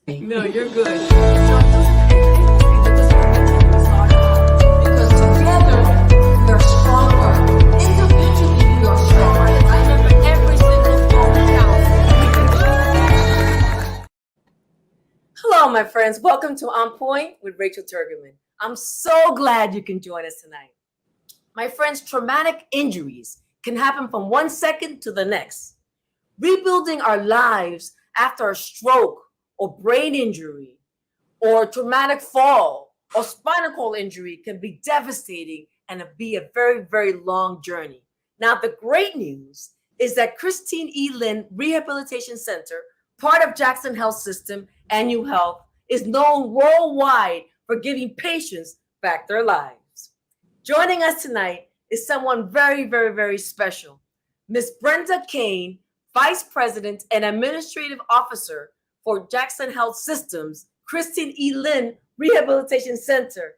No, you're good. Because together we are stronger. Individually we are stronger. And I remember every single phone counts. Hello, my friends. Welcome to On Point with Rachel Turgerman. I'm so glad you can join us tonight. My friends, traumatic injuries can happen from 1 second to the next. Rebuilding our lives after a stroke or brain injury or traumatic fall or spinal cord injury can be devastating and be a very, very long journey. Now, the great news is that Christine E. Lynn Rehabilitation Center, part of Jackson Health System and UHealth, is known worldwide for giving patients back their lives. Joining us tonight is someone very, very, very special. Miss Brenda Cain, Vice President and Administrative Officer for Jackson Health Systems, Christine E. Lynn Rehabilitation Center.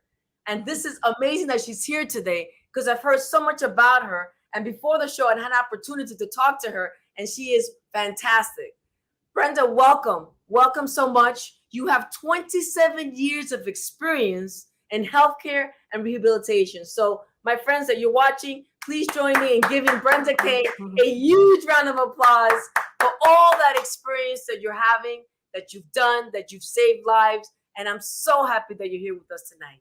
And this is amazing that she's here today because I've heard so much about her. And before the show, I had an opportunity to talk to her, and she is fantastic. Brenda, welcome. Welcome so much. You have 27 years of experience in healthcare and rehabilitation. So, my friends that you're watching, please join me in giving Brenda Cain a huge round of applause for all that experience that you're having, that you've done, that you've saved lives. And I'm so happy that you're here with us tonight.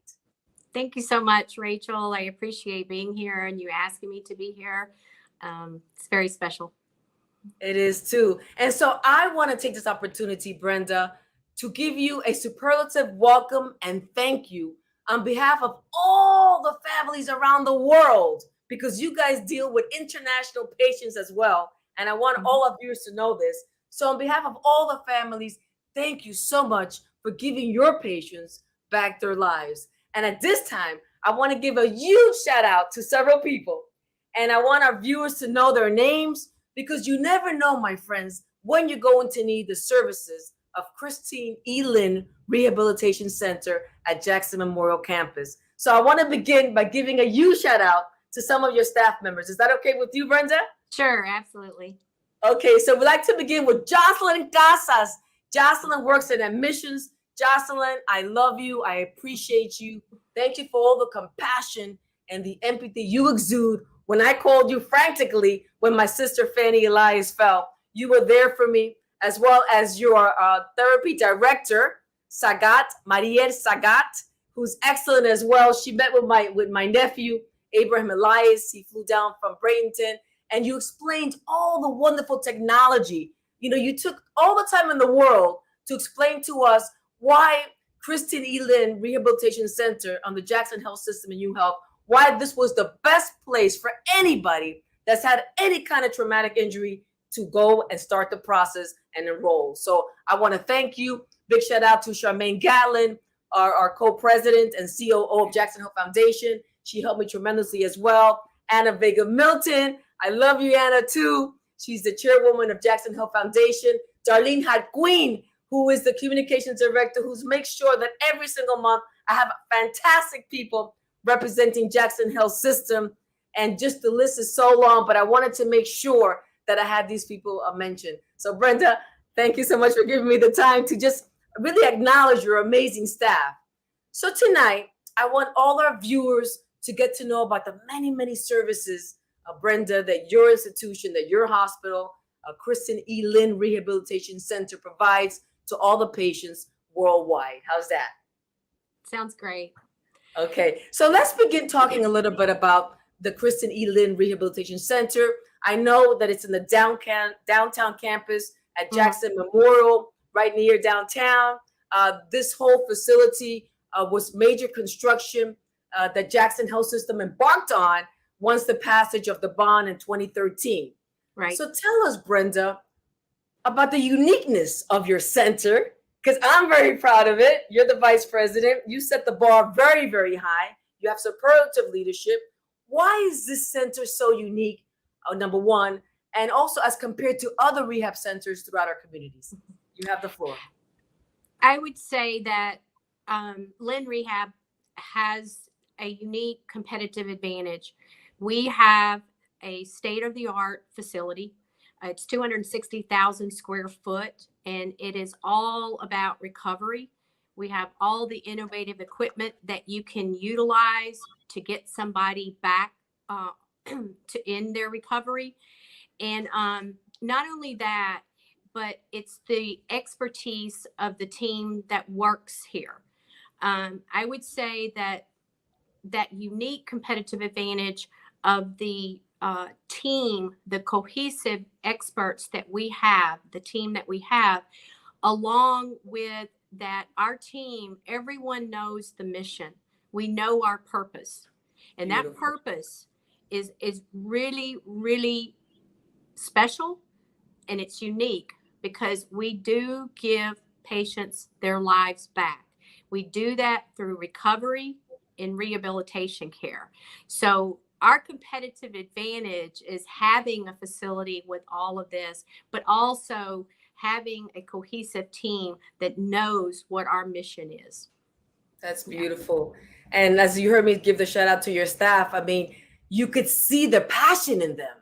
Thank you so much, Rachel. I appreciate being here and you asking me to be here. It's very special. It is too. And so I want to take this opportunity, Brenda, to give you a superlative welcome and thank you on behalf of all the families around the world, because you guys deal with international patients as well. And I want all of you to know this. So on behalf of all the families, thank you so much for giving your patients back their lives. And at this time, I want to give a huge shout out to several people. And I want our viewers to know their names, because you never know, my friends, when you're going to need the services of Christine E. Lynn Rehabilitation Center at Jackson Memorial Campus. So I want to begin by giving a huge shout out to some of your staff members. Is that okay with you, Brenda? Sure, absolutely. Okay, so we'd like to begin with Jocelyn Casas. Jocelyn works in admissions. Jocelyn, I love you. I appreciate you. Thank you for all the compassion and the empathy you exude. When I called you frantically when my sister Fanny Elias fell, you were there for me, as well as your therapy director, Mariel Sagat, who's excellent as well. She met with my nephew, Abraham Elias. He flew down from Bradenton, and you explained all the wonderful technology. You know, you took all the time in the world to explain to us why Christine E. Lynn Rehabilitation Center on the Jackson Health System and UHealth, why this was the best place for anybody that's had any kind of traumatic injury to go and start the process and enroll. So I want to thank you. Big shout out to Charmaine Gatlin, our co-president and COO of Jackson Health Foundation. She helped me tremendously as well. Anna Vega Milton. I love you, Anna, too. She's the chairwoman of Jackson Health Foundation. Darlene Hadqueen, who is the communications director, who makes sure that every single month I have fantastic people representing Jackson Health System. And just the list is so long, but I wanted to make sure that I had these people mentioned. So Brenda, thank you so much for giving me the time to just really acknowledge your amazing staff. So tonight, I want all our viewers to get to know about the many, many services, Brenda, that your institution, that your hospital, Christine E. Lynn Rehabilitation Center provides to all the patients worldwide. How's that? Sounds great. Okay, so let's begin talking a little bit about the Christine E. Lynn Rehabilitation Center. I know that it's in the downtown campus at Jackson Memorial, right near downtown. This whole facility was major construction that Jackson Health System embarked on once the passage of the bond in 2013. Right. So tell us, Brenda, about the uniqueness of your center, because I'm very proud of it. You're the vice president. You set the bar very, very high. You have superlative leadership. Why is this center so unique, number one, and also as compared to other rehab centers throughout our communities? You have the floor. I would say that Lynn Rehab has a unique competitive advantage. We have a state-of-the-art facility. It's 260,000 square foot, and it is all about recovery. We have all the innovative equipment that you can utilize to get somebody back to in their recovery. And not only that, but it's the expertise of the team that works here. I would say that that unique competitive advantage of the team, the cohesive experts that we have, the team that we have, along with that our team, everyone knows the mission. We know our purpose. And Beautiful. that purpose is really, really special, and it's unique because we do give patients their lives back. We do that through recovery and rehabilitation care. So our competitive advantage is having a facility with all of this, but also having a cohesive team that knows what our mission is. That's beautiful. And as you heard me give the shout out to your staff, I mean, you could see the passion in them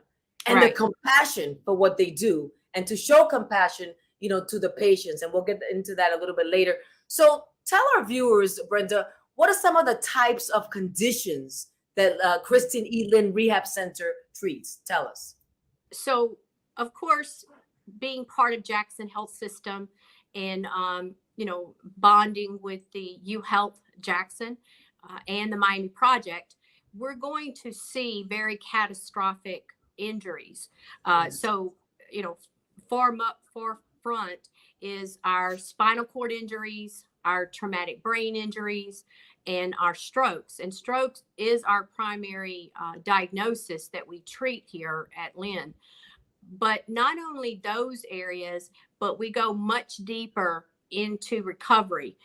and the compassion for what they do, and to show compassion, to the patients. And we'll get into that a little bit later. So tell our viewers, Brenda, what are some of the types of conditions that Christine E. Lynn Rehab Center treats? Tell us. So, of course, being part of Jackson Health System and, bonding with the UHealth Jackson and the Miami Project, we're going to see very catastrophic injuries. So, forefront is our spinal cord injuries, our traumatic brain injuries, and our strokes. And strokes is our primary diagnosis that we treat here at Lynn. But not only those areas, but we go much deeper into recovery.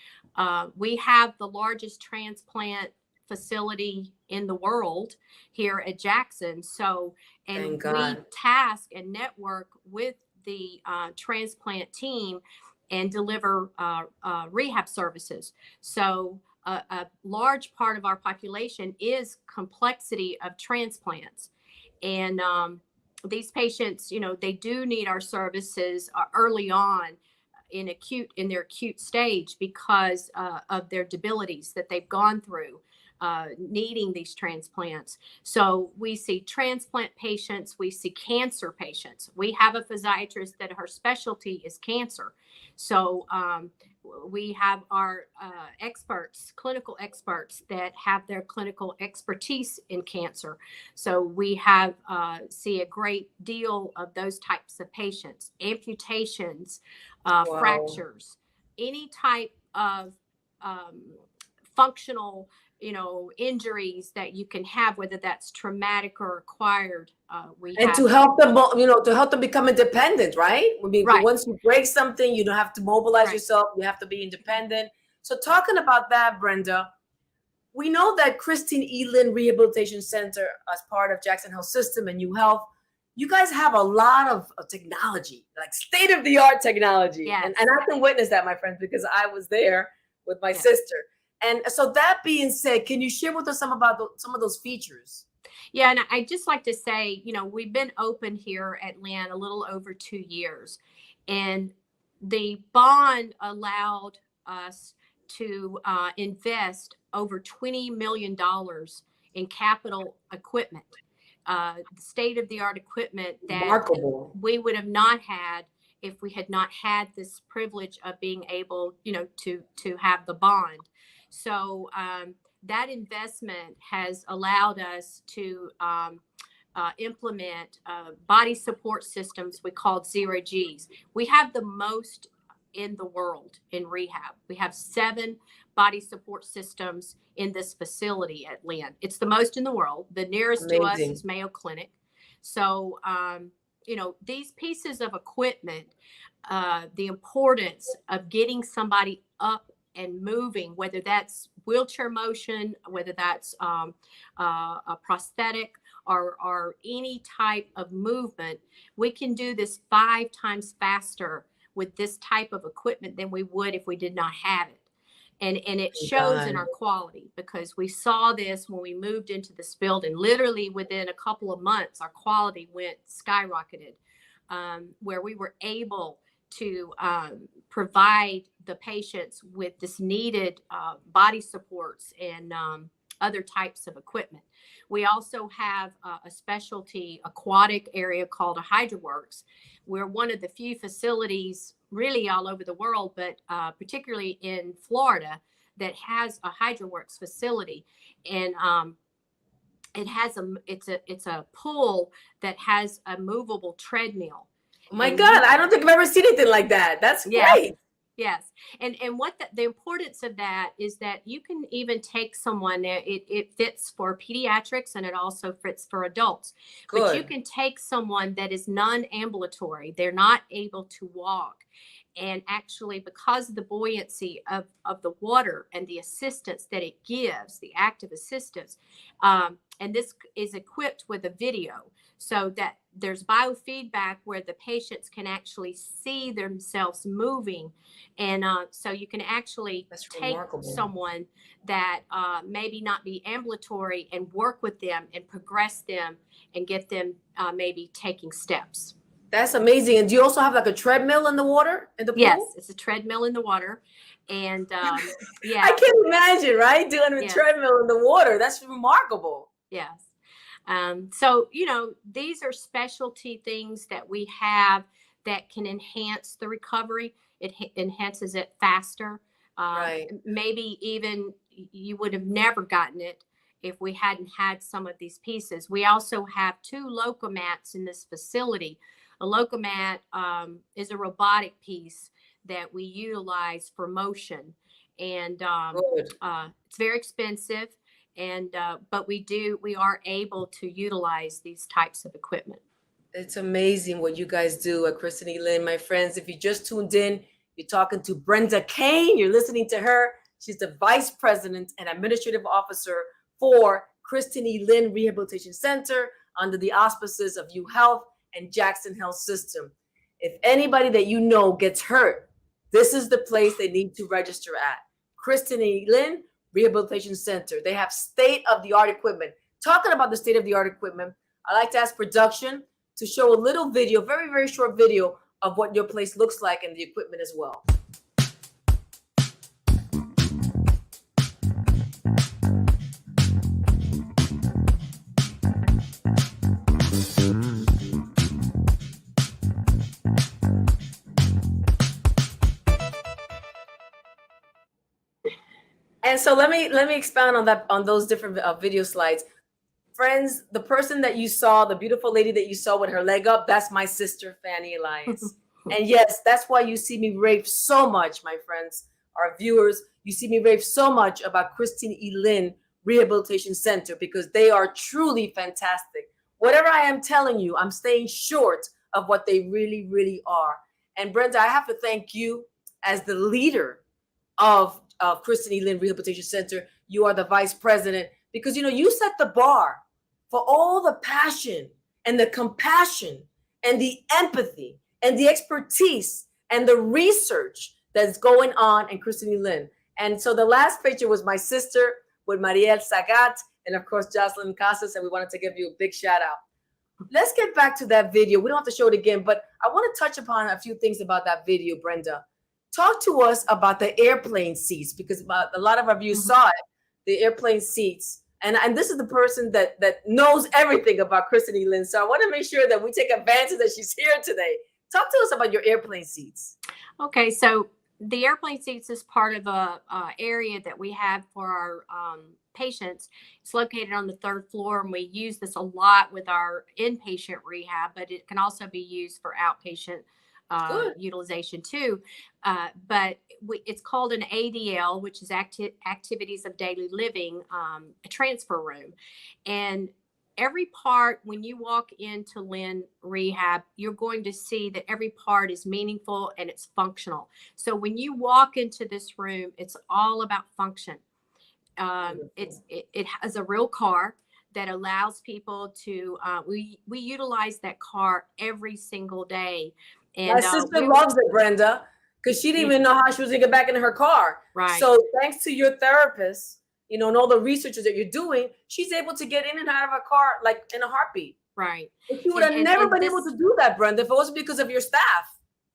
We have the largest transplant facility in the world here at Jackson. So, and we task and network with the transplant team and deliver rehab services. So a large part of our population is complexity of transplants. And these patients, they do need our services early on in their acute stage because of their debilities that they've gone through. Needing these transplants. So we see transplant patients, we see cancer patients. We have a physiatrist that her specialty is cancer. So we have our experts, clinical experts that have their clinical expertise in cancer. So we have see a great deal of those types of patients, amputations, fractures, any type of functional injuries that you can have, whether that's traumatic or acquired. To help them, to help them become independent, right? I mean, once you break something, you don't have to mobilize yourself. You have to be independent. So talking about that, Brenda, we know that Christine E. Lynn Rehabilitation Center, as part of Jackson Health System and UHealth, you guys have a lot of technology, like state-of-the-art technology. Yes. And I can witness that, my friends, because I was there with my sister. And so that being said, can you share with us some of those features? Yeah, and I'd just like to say, we've been open here at Lynn a little over 2 years, and the bond allowed us to invest over $20 million in capital equipment, state-of-the-art equipment that we would have not had if we had not had this privilege of being able, to have the bond. So that investment has allowed us to implement body support systems we called 0 Gs. We have the most in the world in rehab. We have 7 body support systems in this facility at Lynn. It's the most in the world. The nearest to us is Mayo Clinic. So, these pieces of equipment, the importance of getting somebody up and moving, whether that's wheelchair motion, whether that's a prosthetic or any type of movement, we can do this 5 times faster with this type of equipment than we would if we did not have it. And it shows in our quality, because we saw this when we moved into this building. Literally within a couple of months, our quality went skyrocketed. where we were able to provide the patients with this needed body supports and other types of equipment. We also have a specialty aquatic area called a HydroWorks. We're one of the few facilities really all over the world, but particularly in Florida, that has a HydroWorks facility. And it has it's a pool that has a movable treadmill. Oh my God, I don't think I've ever seen anything like that. That's great. Yes. And what the importance of that is that you can even take someone, it fits for pediatrics and it also fits for adults. Good. But you can take someone that is non-ambulatory, they're not able to walk. And actually, because of the buoyancy of the water and the assistance that it gives, the active assistance, and this is equipped with a video so that there's biofeedback where the patients can actually see themselves moving. And so you can actually take someone that maybe not be ambulatory and work with them and progress them and get them maybe taking steps. That's amazing. And do you also have like a treadmill in the water, in the pool? Yes, it's a treadmill in the water. And yeah. I can't imagine, right? Doing a treadmill in the water. That's remarkable. Yes. So, you know, these are specialty things that we have that can enhance the recovery. It enhances it faster. Right. Maybe even you would have never gotten it if we hadn't had some of these pieces. We also have 2 locomats in this facility. A locomat is a robotic piece that we utilize for motion, and it's very expensive. And but we are able to utilize these types of equipment. It's amazing what you guys do at Christine E. Lynn, my friends. If you just tuned in, you're talking to Brenda Cain. You're listening to her. She's the Vice President and Administrative Officer for Christine E. Lynn Rehabilitation Center under the auspices of UHealth and Jackson Health System. If anybody that you know gets hurt, this is the place they need to register at. Christine E. Lynn Rehabilitation Center. They have state-of-the-art equipment. Talking about the state-of-the-art equipment, I like to ask production to show a little video, very, very short video of what your place looks like and the equipment as well. And so let me expound on those different video slides. Friends, the person that you saw, the beautiful lady that you saw with her leg up, that's my sister, Fanny Elias. And yes, that's why you see me rave so much, my friends, our viewers. You see me rave so much about Christine E. Lynn Rehabilitation Center because they are truly fantastic. Whatever I am telling you, I'm staying short of what they really, really are. And Brenda, I have to thank you as the leader of Christine E. Lynn Rehabilitation Center. You are the vice president because, you know, you set the bar for all the passion and the compassion and the empathy and the expertise and the research that's going on in Christine E. Lynn. And so the last picture was my sister with Mariel Sagat and, of course, Jocelyn Casas, and we wanted to give you a big shout out. Let's get back to that video. We don't have to show it again, but I want to touch upon a few things about that video, Brenda. Talk to us about the airplane seats because a lot of our viewers saw it, the airplane seats. And this is the person that knows everything about Christine E. Lynn. So I want to make sure that we take advantage that she's here today. Talk to us about your airplane seats. Okay, so the airplane seats is part of a area that we have for our patients. It's located on the 3rd floor, and we use this a lot with our inpatient rehab, but it can also be used for outpatient utilization too. But it's called an ADL, which is Activities of Daily Living, a transfer room. And every part, when you walk into Lynn Rehab, you're going to see that every part is meaningful and it's functional. So when you walk into this room, it's all about function. It has a real car that allows people to, we utilize that car every single day. And my sister loves it, Brenda, because she didn't even know how she was going to get back in her car. Right. So thanks to your therapist, you know, and all the researches that you're doing, she's able to get in and out of her car like in a heartbeat. Right. But you would have never been able to do that, Brenda, if it wasn't because of your staff.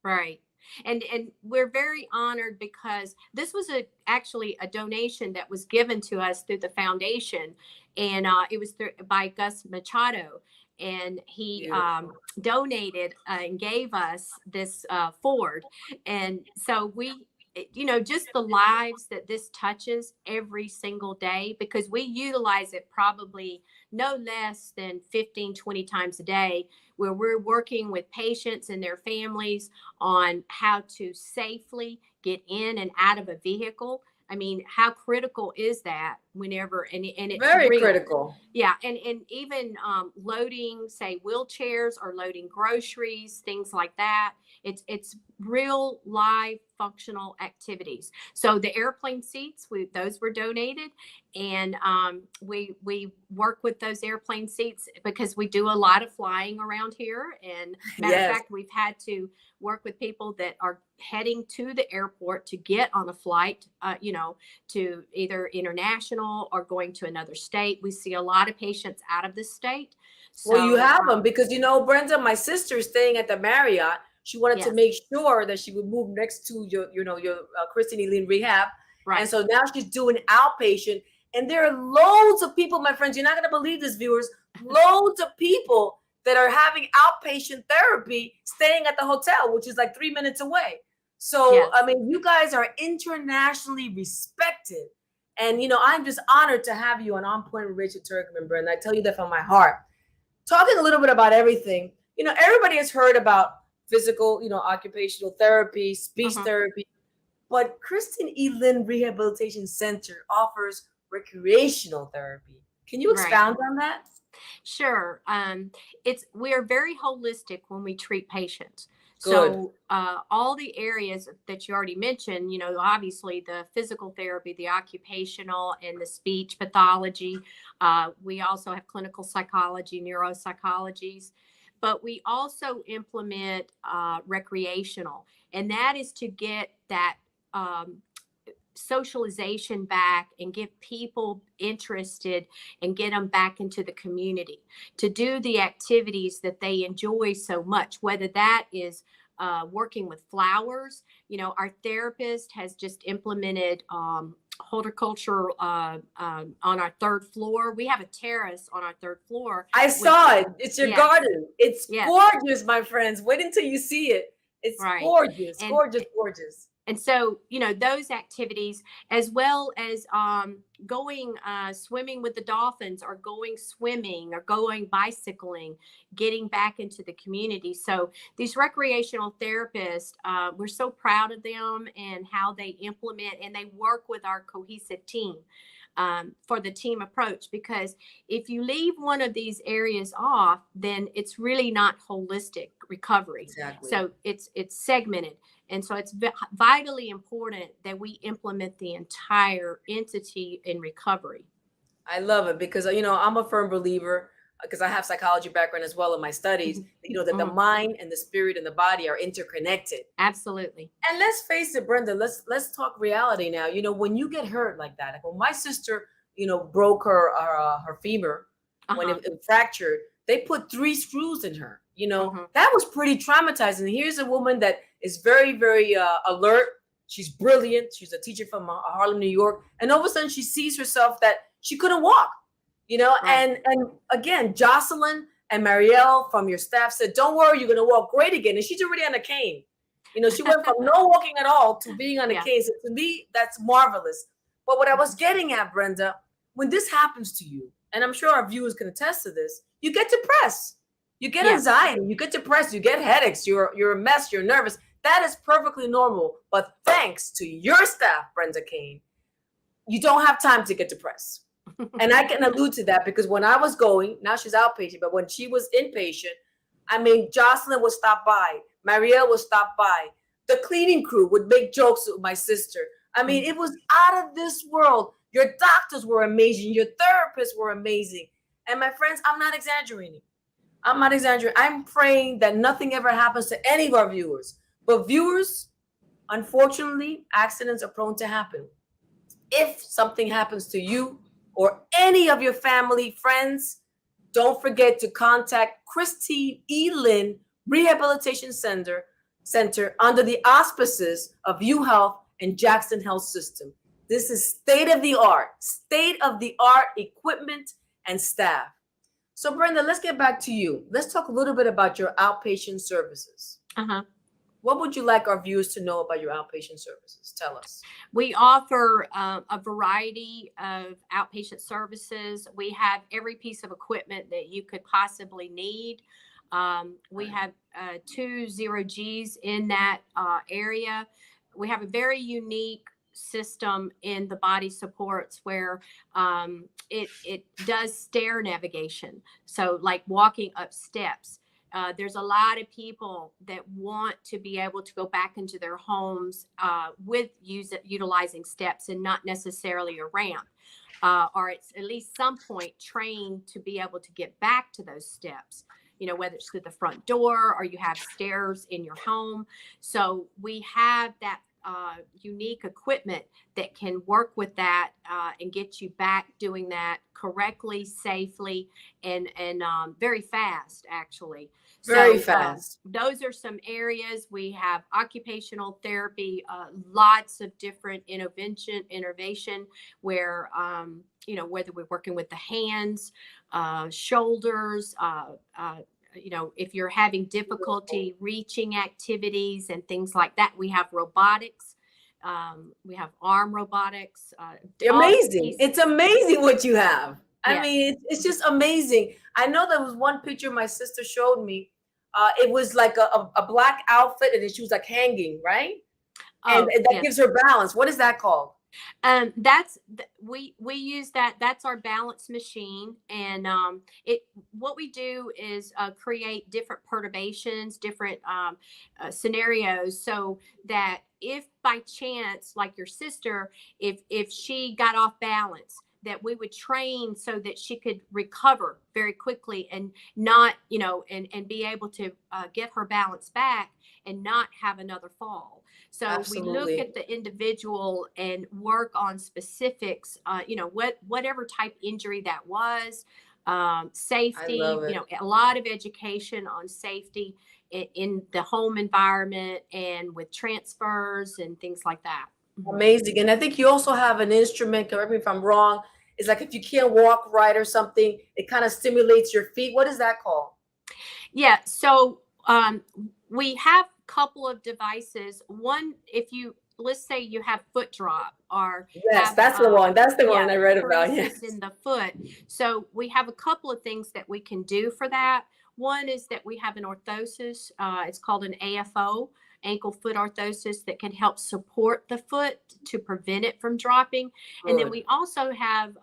Right. And we're very honored because this was actually a donation that was given to us through the foundation, and it was by Gus Machado, and he donated and gave us this Ford, and so we, just the lives that this touches every single day, because we utilize it probably no less than 15-20 times a day, where we're working with patients and their families on how to safely get in and out of a vehicle. I mean, how critical is that whenever, and it's very real. critical. Yeah. And even loading, say, wheelchairs or loading groceries, things like that. It's real live functional activities. So the airplane seats, those were donated, and we work with those airplane seats because we do a lot of flying around here. And matter of fact, we've had to work with people that are heading to the airport to get on a flight, to either international or going to another state. We see a lot of patients out of the state. So, well, you have them because, Brenda, my sister is staying at the Marriott. She wanted to make sure that she would move next to your Christine E. Lynn Rehab. Right. And so now she's doing outpatient. And there are loads of people, my friends, you're not going to believe this, viewers, loads of people that are having outpatient therapy staying at the hotel, which is like 3 minutes away. So, I mean, you guys are internationally respected. And, I'm just honored to have you on Point with Rachel Turkman, Brenda. I tell you that from my heart. Talking a little bit about everything, everybody has heard about physical, occupational therapy, speech therapy, but Christine E. Lynn Rehabilitation Center offers recreational therapy. Can you expound on that? Sure. We are very holistic when we treat patients. Good. So all the areas that you already mentioned, obviously the physical therapy, the occupational, and the speech pathology. We also have clinical psychology, neuropsychologies, but we also implement recreational, and that is to get that socialization back and get people interested and get them back into the community to do the activities that they enjoy so much, whether that is working with flowers. Our therapist has just implemented horticulture on our third floor. We have a terrace on our third floor. I saw it. It's your garden. It's gorgeous, my friends. Wait until you see it. It's gorgeous, gorgeous. And so, those activities, as well as going swimming with the dolphins, or going swimming, or going bicycling, getting back into the community. So these recreational therapists, we're so proud of them and how they implement, and they work with our cohesive team for the team approach. Because if you leave one of these areas off, then it's really not holistic recovery. Exactly. So it's segmented. And so it's vitally important that we implement the entire entity in recovery. I love it because, I'm a firm believer, because I have psychology background as well in my studies, that the mind and the spirit and the body are interconnected. Absolutely. And let's face it, Brenda, let's talk reality now. When you get hurt like that, like when my sister, broke her femur, when it fractured, they put 3 screws in her. That was pretty traumatizing. Here's a woman that is very, very alert. She's brilliant. She's a teacher from Harlem, New York. And all of a sudden she sees herself that she couldn't walk, and again, Jocelyn and Marielle from your staff said, don't worry, you're going to walk great again. And she's already on a cane. She went from no walking at all to being on a cane. So to me, that's marvelous. But what I was getting at, Brenda, when this happens to you, and I'm sure our viewers can attest to this, you get depressed. You get anxiety, you get depressed, you get headaches, you're a mess, you're nervous. That is perfectly normal. But thanks to your staff, Brenda Cain, you don't have time to get depressed. And I can allude to that because when I was going, now she's outpatient, but when she was inpatient, Jocelyn would stop by, Marielle would stop by, the cleaning crew would make jokes with my sister. It was out of this world. Your doctors were amazing, your therapists were amazing. And my friends, I'm not exaggerating. I'm praying that nothing ever happens to any of our viewers. But viewers, unfortunately, accidents are prone to happen. If something happens to you or any of your family, friends, don't forget to contact Christine E. Lynn Rehabilitation Center under the auspices of UHealth and Jackson Health System. This is state-of-the-art equipment and staff. So Brenda, let's get back to you. Let's talk a little bit about your outpatient services. What would you like our viewers to know about your outpatient services? Tell us. We offer a variety of outpatient services. We have every piece of equipment that you could possibly need. We have 2 0Gs in that area. We have a very unique system in the body supports where it does stair navigation. So like walking up steps. There's a lot of people that want to be able to go back into their homes with utilizing steps and not necessarily a ramp, or it's at least some point trained to be able to get back to those steps, you know, whether it's through the front door or you have stairs in your home. So we have that unique equipment that can work with that and get you back doing that correctly, safely, and very fast, actually. Very fast. Those are some areas. We have occupational therapy, lots of different innovation where, you know, whether we're working with the hands, shoulders, you know, if you're having difficulty reaching activities and things like that, we have robotics. We have arm robotics. Amazing. It's amazing what you have. I Yeah. mean, it's just amazing. I know there was one picture my sister showed me. It was like a black outfit and then she was like hanging, right? And that yes. gives her balance. What is that called? We use that. That's our balance machine, and what we do is create different perturbations, different scenarios, so that if by chance, like your sister, if she got off balance, that we would train so that she could recover very quickly and not, you know, and be able to get her balance back and not have another fall. So Absolutely. we look at the individual and work on specifics, you know, whatever type injury that was, safety, you know, a lot of education on safety in the home environment and with transfers and things like that. Amazing. And I think you also have an instrument, correct me if I'm wrong, it's like if you can't walk right or something, it kind of stimulates your feet. What is that called? Yeah. So we have a couple of devices. One, if you, let's say you have foot drop or yes, have, that's the one. That's the one I read about. Yes, in the foot. So we have a couple of things that we can do for that. One is that we have an orthosis. It's called an AFO, ankle foot orthosis, that can help support the foot to prevent it from dropping. Good. And then we also have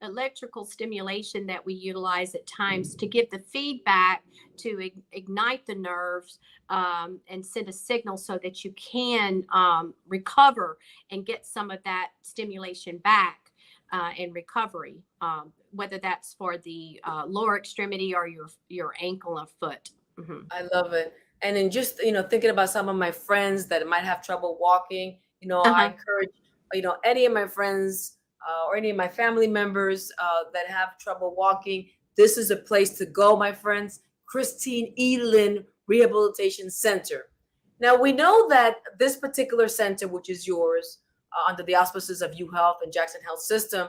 electrical stimulation that we utilize at times to give the feedback to ignite the nerves and send a signal so that you can recover and get some of that stimulation back and recovery, whether that's for the lower extremity or your ankle or foot. I love it. And then just, you know, thinking about some of my friends that might have trouble walking, you know, I encourage, you know, any of my friends or any of my family members that have trouble walking, this is a place to go, my friends. Christine E. Lynn Rehabilitation Center. Now, we know that this particular center, which is yours, under the auspices of UHealth and Jackson Health System,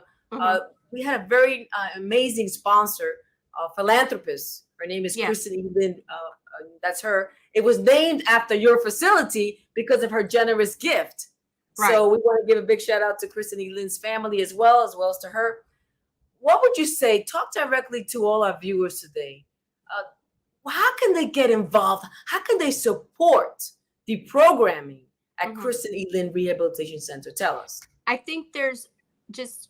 we had a very amazing sponsor, philanthropist. Her name is Christine E. Lynn. That's her. It was named after your facility because of her generous gift. Right. So we want to give a big shout out to Christine E. Lynn's family as well as to her. What would you say? Talk directly to all our viewers today. How can they get involved? How can they support the programming at Christine E. Lynn Rehabilitation Center? Tell us. I think there's just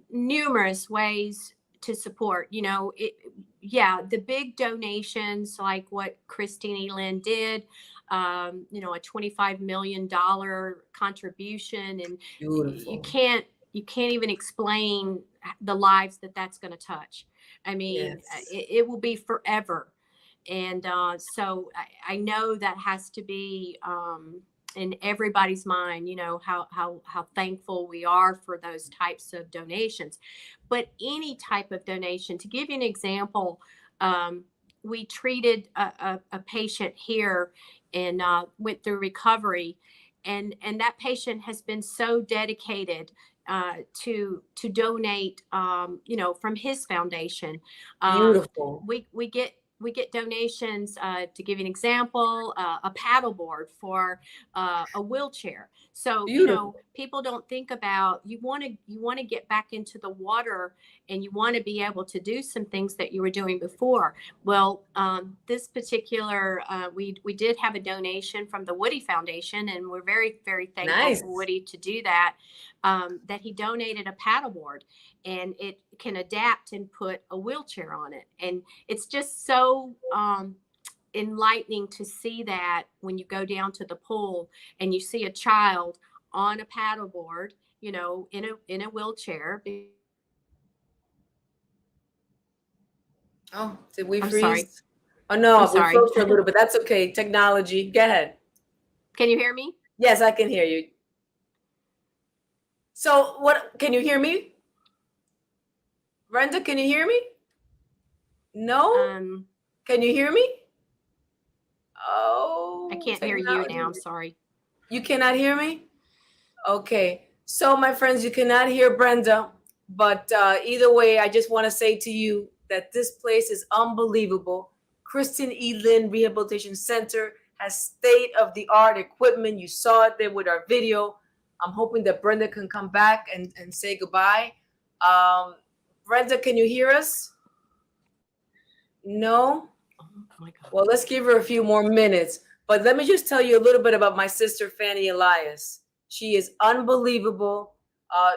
numerous ways to support, you know, the big donations like what Christine E. Lynn did, you know, a $25 million contribution, and beautiful. You can't even explain the lives that's going to touch. I mean, it will be forever. And so I know that has to be in everybody's mind, you know, how thankful we are for those types of donations. But any type of donation, to give you an example, we treated a patient here and went through recovery, and that patient has been so dedicated to donate, you know, from his foundation. Beautiful. We get donations, to give you an example, a paddleboard for a wheelchair. So, Beautiful. you know, people don't think about, you want to get back into the water, and you want to be able to do some things that you were doing before. Well, this particular, we did have a donation from the Woody Foundation, and we're very, very thankful Nice. for Woody to do that. That he donated a paddleboard, and it can adapt and put a wheelchair on it. And it's just so enlightening to see that when you go down to the pool and you see a child on a paddleboard, you know, in a wheelchair. Oh, did we I'm freeze? sorry. Oh no, I'm we sorry. froze for a little bit. That's okay. Technology. Go ahead. Can you hear me? Yes, I can hear you. So what, can you hear me? Brenda, can you hear me? No? Can you hear me? Oh, I can't hear you now. I'm sorry. You cannot hear me? Okay. So my friends, you cannot hear Brenda, but either way, I just want to say to you that this place is unbelievable. Christine E. Lynn Rehabilitation Center has state-of-the-art equipment. You saw it there with our video. I'm hoping that Brenda can come back and say goodbye. Brenda, can you hear us? No? Oh my God. Well, let's give her a few more minutes. But let me just tell you a little bit about my sister, Fanny Elias. She is unbelievable.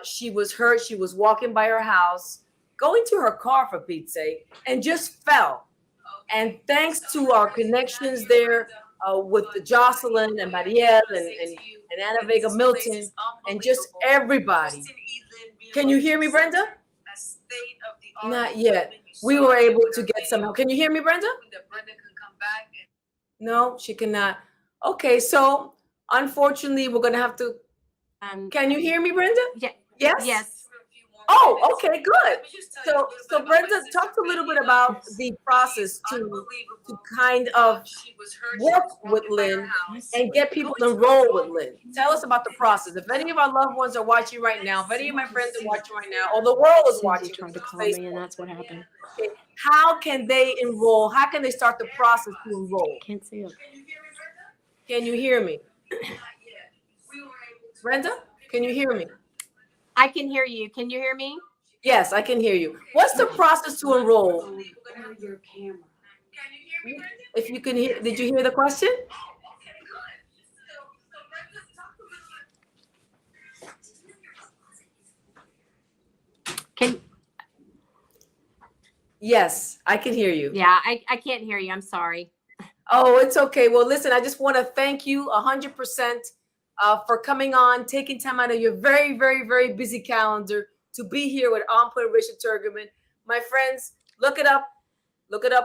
She was hurt. She was walking by her house, going to her car, for Pete's sake, and just fell. And thanks to our connections there with the Jocelyn and Marielle and Anna Vega Milton and just everybody. Can you hear me, Brenda? Not yet. We were able to get some help. Can you hear me, Brenda? No, she cannot. Okay, so unfortunately, we're going to have to. Can you hear me, Brenda? Yeah. Yes? Yes. Oh, okay, good. So Brenda, talk a little bit about the process to kind of work with Lynn and get people enrolled with Lynn. Tell us about the process. If any of our loved ones are watching right now, if any of my friends are watching right now, or the world is watching, Tried to call me, and that's what happened. how can they enroll? How can they start the process to enroll? Can't see it. Can you hear me? Brenda, can you hear me? I can hear you. Can you hear me? Yes, I can hear you. What's the process to enroll? Your camera. If you can hear, did you hear the question? Yes, I can hear you. Yeah, I can't hear you. I'm sorry. Oh, it's okay. Well, listen, I just want to thank you 100% for coming on, taking time out of your very, very, very busy calendar to be here with On Point Richard Turgerman. My friends, look it up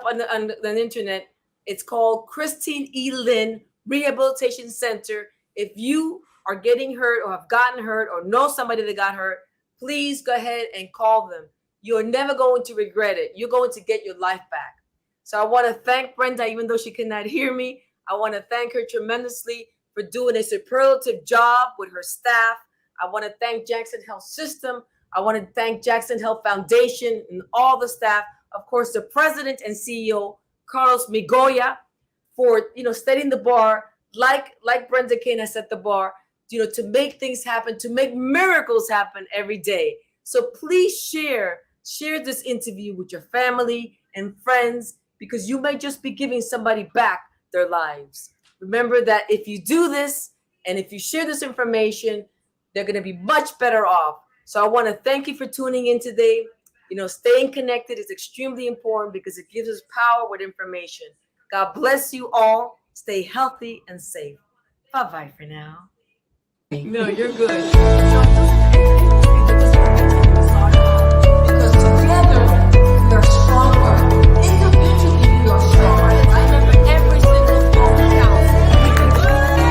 on the internet. It's called Christine E. Lynn Rehabilitation Center. If you are getting hurt or have gotten hurt or know somebody that got hurt, please go ahead and call them. You're never going to regret it. You're going to get your life back. So I want to thank Brenda, even though she cannot hear me. I want to thank her tremendously for doing a superlative job with her staff. I want to thank Jackson Health System. I want to thank Jackson Health Foundation and all the staff. Of course, the president and CEO, Carlos Migoya, for setting the bar like Brenda Cain has set the bar, to make things happen, to make miracles happen every day. So please share this interview with your family and friends, because you may just be giving somebody back their lives. Remember that if you do this and if you share this information, they're going to be much better off. So I want to thank you for tuning in today. Staying connected is extremely important because it gives us power with information. God bless you all. Stay healthy and safe. Bye-bye for now. No, you're good.